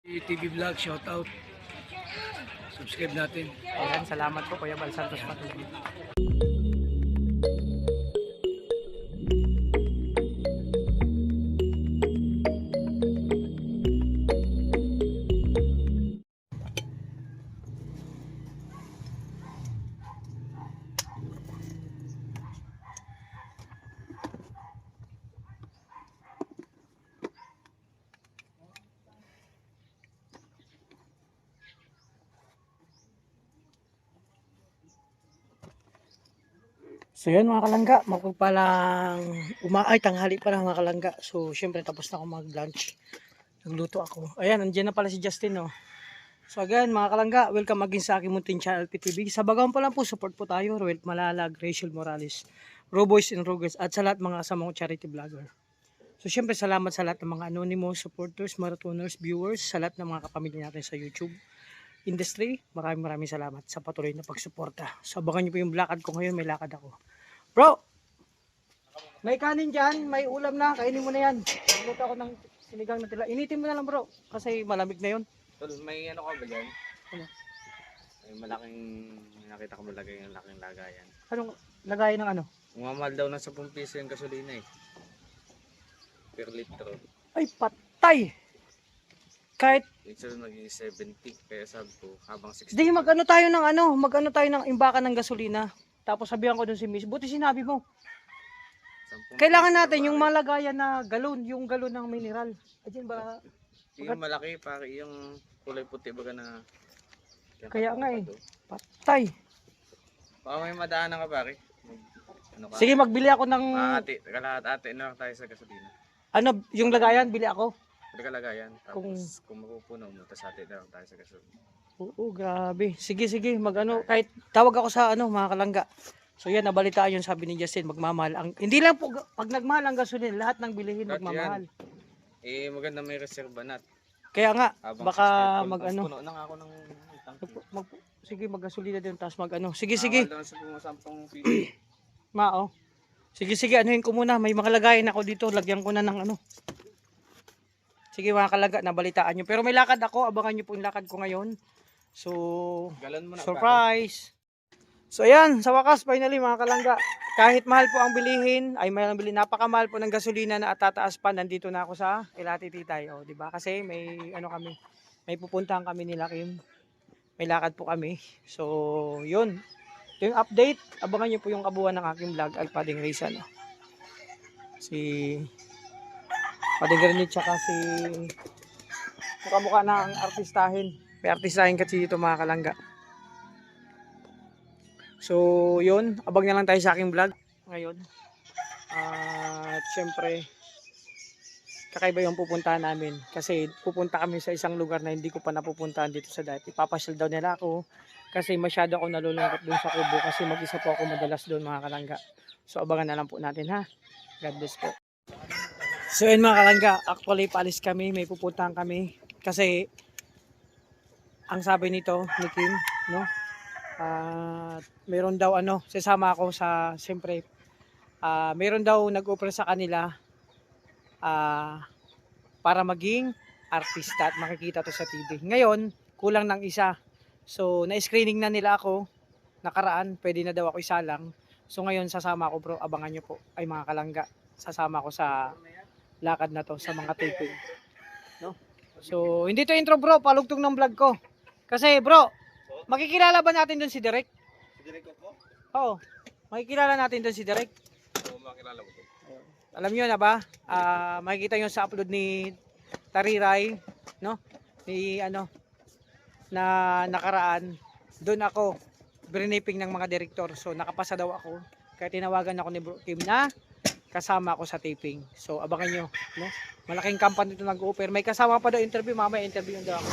TV Vlog, shout out. Subscribe natin. Ayan, salamat po Kuya Bal Santos Patuloy. So yun mga kalangga, mapagpalang tanghali pa lang mga kalangga. So syempre tapos na ako mag-lunch. Nagluto ako. Ayan, nandiyan na pala si Justin, no. So again mga kalangga, welcome again sa aking munting channel PTV. Sa bagang pa lang po, support po tayo. Roel Malalag, Rachel Morales, Roboys and Rogers, at sa lahat mga kasama kong charity vlogger. So syempre salamat sa lahat ng mga anonymous supporters, marathoners, viewers, sa lahat ng mga kapamilya natin sa YouTube industry. Maraming salamat sa patuloy na pagsuporta. So abangan nyo po yung lakad ko ngayon, may lakad ako. Bro, may kanin dyan, may ulam na, kainin mo na yan. Nagluto ako ng sinigang na tila. Initin mo na lang bro, kasi malamig na yun. Tol, may ano ka ba dyan? Ano? May malaking, nakita ko malagay yung laking lagayan. Anong lagayan ng ano? Umamahal daw ng 10 piso yung gasolina eh. Per litro. Ay, patay! Kahit, Ito naging 70, kaya sabi ko, habang 60. di mag-ano tayo ng imbakan ng gasolina. Tapos sabihan ko dun si Miss, buti sinabi mo. 10 Kailangan piso natin ba? yung malagayan na galon, yung galon ng mineral. Ayun ba? Yung malaki, pare, yung kulay puti baga na. Kaya nga eh. Patay. Baka may madaanan ka pare. Ano ka? Sige, magbili ako ng, Kalahati na lang tayo sa gasolina. ano, yung lagayan, bili ako. Pwede ka lagayan. Tapos kung mapupuno mo, tapos hati na lang tayo sa gasolina. Oo, grabe. Sige, mag-ano, kahit tawag ako sa ano, mga kalangga. So yan, nabalitaan yung sabi ni Justin, magmamahal. Hindi lang po, pag nagmahal ang gasolina, lahat ng bilihin Lahat magmamahal. Eh, maganda may reserva nat. Kaya nga, Habang baka 60, mag-ano. puno na nga ako ng tank. Sige, mag-gasolina din, tapos mag-ano. Sige. Nakakal daw sa pumasampung piso. Mao. Sige, anuhin ko muna. May makalagayin ako dito. Lagyan ko na ng ano. Sige mga kalangga, nabalitaan nyo. Pero may lakad ako. Abangan nyo po yung lakad ko ngayon. So, Galon mo na. surprise! So ayan, sa wakas, finally mga kalangga. Kahit mahal po ang bilihin, napakamahal po ng gasolina na at tataas pa. Nandito na ako sa Ilati Titay. O, diba? Kasi may ano kami, may pupuntahan kami nila Kim. May lakad po kami. So, yun. Ito yung update. Abangan nyo po yung kabuuan ng aking vlog, Alpading Rizal. Si Pading Granit, tsaka si mukha na ang artistahin. May artistahin kasi dito mga kalangga. So, yun. Abang na lang tayo sa aking vlog ngayon. At syempre, kakaiba yung pupuntahan namin. Kasi pupunta kami sa isang lugar na hindi ko pa napupuntahan dito sa dati. Papasyal daw nila ako. Kasi masyado ako nalulungkot doon sa Kubo. Kasi mag-isa po ako madalas doon mga kalangga. So, abangan na lang po natin ha. God bless po. So, yun mga kalangga. Actually, paalis kami. May pupuntahan kami. Kasi, ang sabi nito ni Kim, no? Meron daw sasama ako sa, siyempre, meron daw nag-offer sa kanila para maging artista at makikita to sa TV. Ngayon, kulang ng isa. So, na-screening na nila ako. Nakaraan, pwede na daw ako isa lang. So, ngayon, sasama ako bro. Abangan nyo po. Ay mga kalangga. Sasama ako sa lakad na to, sa mga taping. No? So, hindi to intro bro. Palugtong ng vlog ko. Kasi bro, makikilala ba natin doon si Derek? Si Direk ko po? Oo. Makikilala natin doon si Derek. Oo, makilala ko po. Alam niyo na ba? Makikita niyo sa upload ni Tariray, no? Ni na nakaraan. Doon ako briniping ng mga direktor. So nakapasa daw ako. Kaya tinawagan ako ni Bro Kim na kasama ako sa taping. So abangan niyo, no? Malaking company ito nag-offer. May kasama pa daw interview, mamaya interview daw ako.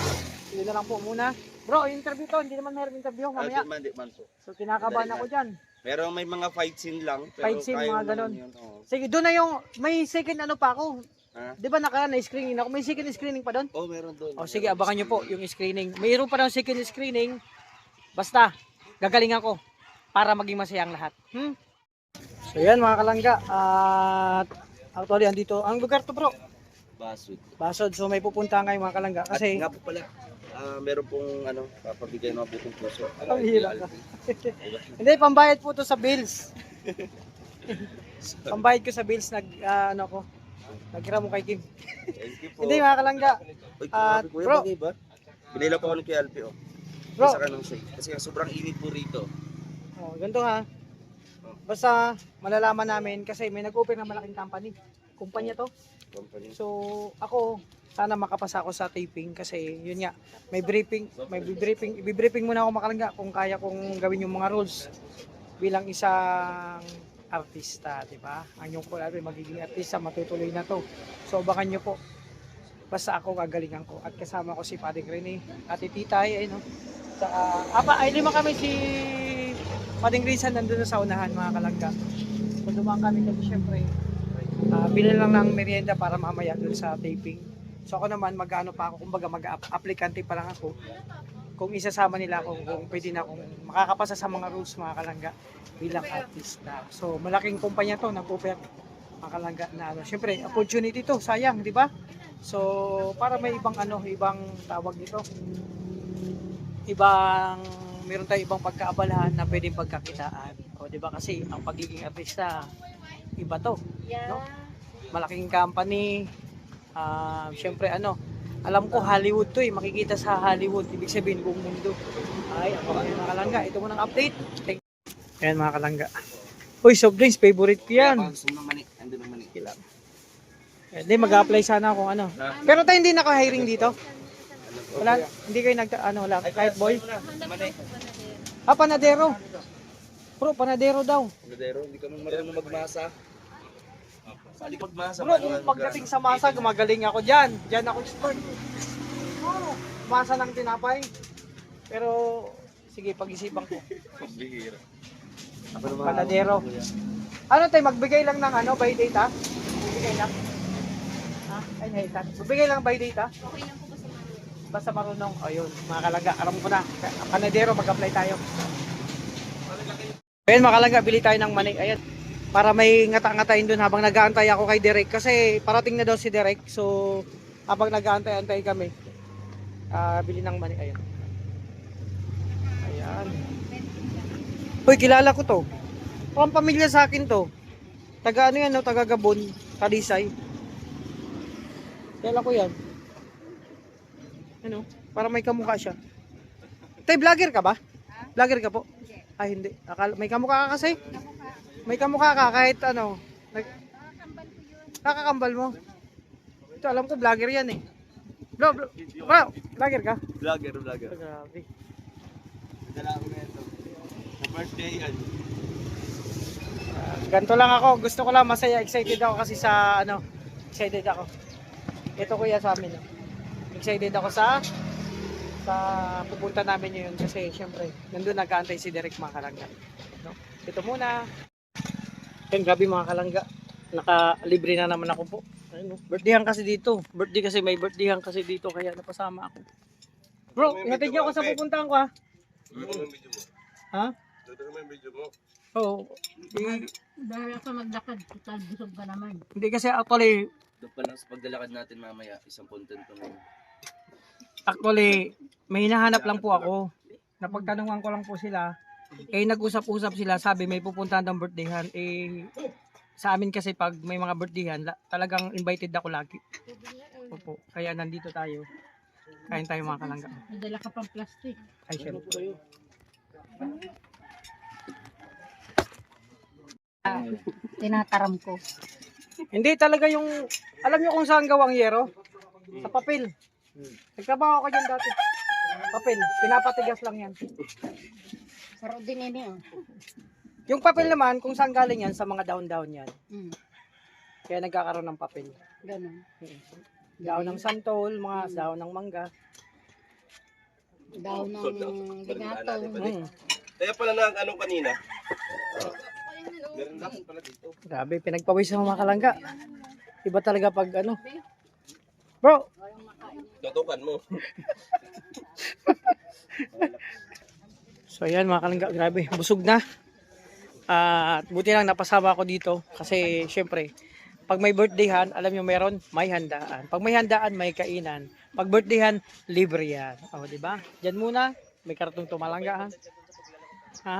Sige na lang po muna. Bro, interview to, hindi naman meron interview mamaya. Di man po. So kinakabahan ako diyan. Pero may mga fight scene lang. Pero Fight scene, kaya mga naman ganon. yun, oo. Sige, doon na yung may second pa ako. Ha? 'Di ba na-screening ako? May second screening pa doon? Oh, meron doon. O sige, abangan niyo po yung screening. Mayroon pa daw second screening. Basta gagalingan ko para maging masaya ang lahat. So yan mga kalangga. At actually andito ang lugar to bro. Basud. Basod. So may pupuntahan kayo mga kalangga. At Kasi, nga po pala, meron pong papabigay ng mga butong puso. ang hirap ka. Hindi, pambayad po to sa bills. Pambayad ko sa bills, nag-gram mo kay Kim. Thank you po. Hindi mga kalangga. Uy, At, grabe, kuya, bro. bagay ba? Binila po ako ng KLP, oh. Bro. Isa ka ng shake. Kasi sobrang init po rito. Oh, ganito ha. Basta malalaman namin kasi may nag-open ng malaking company. Kumpanya to. Company. So, ako sana makapasa ako sa taping kasi yun nga, i-briefing muna ako makalangga kung kaya kong gawin yung mga rules bilang isang artista, di ba? Ang yung kulay magiging artista, matutuloy na to. So, abangan nyo po. Basta ako gagalingan ko at kasama ko si Padre Rene, Ate Titay, ayun no. Ay lima kami si Pading Rizan nandun na sa unahan mga kalangga. Kung dumaan kami kasi syempre, bilhin lang ng merienda para mamaya dun sa taping. So ako naman mag-ano pa ako, kumbaga mag-aplikante pa lang ako. Kung isasama nila ako, kung pwede na akong makakapasa sa mga rules mga kalangga bilang artista. So malaking kumpanya to, nagpupuyat mga kalangga na ano. Syempre, opportunity to, sayang, di ba? So para may ibang ibang tawag dito. Meron tayong ibang pagkaabalahan na pwedeng pagkakitaan. O, di ba kasi ang pagiging artista, iba to. No? Malaking company. Syempre alam ko Hollywood to makikita sa Hollywood. Ibig sabihin buong mundo. Ay, ako mga kalangga. Ito muna ang update. Ayan mga kalangga. Uy, soft drinks, favorite ko yan. Gusto mo ng mani. Ando ng mani. Hindi, mag-apply sana kung ano. Pero tayo hindi naka-hiring dito. Wala, hindi kayo wala, kahit boy. Panadero. Bro, panadero daw. Panadero, hindi ka marunong magmasa. Sali magmasa. Bro, kung pagdating sa masa, gumagaling ako dyan. Dyan ako expert. Masa ng tinapay. Pero, sige, pag-isipan ko. Pagbihira. Panadero. Ano tayo, magbigay lang ng by data? Magbigay lang. Ay, nahitan. Magbigay lang by data? Okay lang po Basta marunong. Ayun, mga kalangga, alam ko na. Panadero, mag-apply tayo. Ayun, mga kalangga, bili tayo ng mani. Ayan. Para may ngata-ngatain doon habang nag-aantay ako kay Derek. Kasi parating na daw si Derek. So, habang nag-aantay-antay kami, bili ng mani. Ayan. Ayan. Uy, kilala ko to. Parang pamilya sa akin to. Taga taga Gabon, Talisay. Kilala ko yan. Para may kamukha siya. Tay, vlogger ka ba? Vlogger ka po? Ay, hindi. May kamukha ka kasi? May kamukha ka kahit nakakambal mo. Ito, alam ko vlogger yan Bro, vlogger ka? Vlogger. Grabe. Dala ko na ito. Sa birthday yan. Ganito lang ako. Gusto ko lang masaya. Excited ako kasi sa excited ako. Ito kuya sa amin. Excited ako sa pupunta namin yun kasi syempre nandun nag-aantay si Derek mga kalangga. Ito muna. Grabe mga kalangga. Naka-libre na naman ako po. Birthdayhan kasi dito. May birthdayhan kasi dito kaya napasama ako. Bro, ihatid niyo ako sa pupuntahan ko ha. Ha? Oo. Dahil ka maglakad, total busog ka naman. Hindi kasi actually Doon pa lang sa pagdalakad natin mamaya, isang punton to ngayon. may hinahanap lang po ako. Napagtanungan ko lang po sila. Nag-usap-usap sila, sabi may pupuntahan ng birthdayhan. Sa amin kasi pag may mga birthdayhan, talagang invited ako lagi. Opo. Kaya nandito tayo. Kain tayo mga kalangga. May dala ka pang plastic. Ay, syempre. Tinataram ko. Hindi talaga yung, alam nyo kung saan gawang yero? Sa papel. Nagtrabaho ako dyan dati. Papel, pinapatigas lang yan. Saro din ini Yung papel naman, kung saan galing yan, sa mga daon-daon yan. Kaya nagkakaroon ng papel. Ganun. Daon ng santol, mga daon ng mangga. Daw ng ligato. Kaya pala na kanina. Meron lang pala dito. Grabe, pinagpawis ng mga kalangga. Iba talaga pag Bro! Tutukan mo. So ayan mga kalangga, grabe, busog na. Buti lang napasama ako dito kasi syempre Pag may birthdayhan, alam nyo meron, may handaan. Pag may handaan, may kainan. Pag birthdayhan, libre yan. O, di ba? Diyan muna, may kartong tumalangga ha. Ha?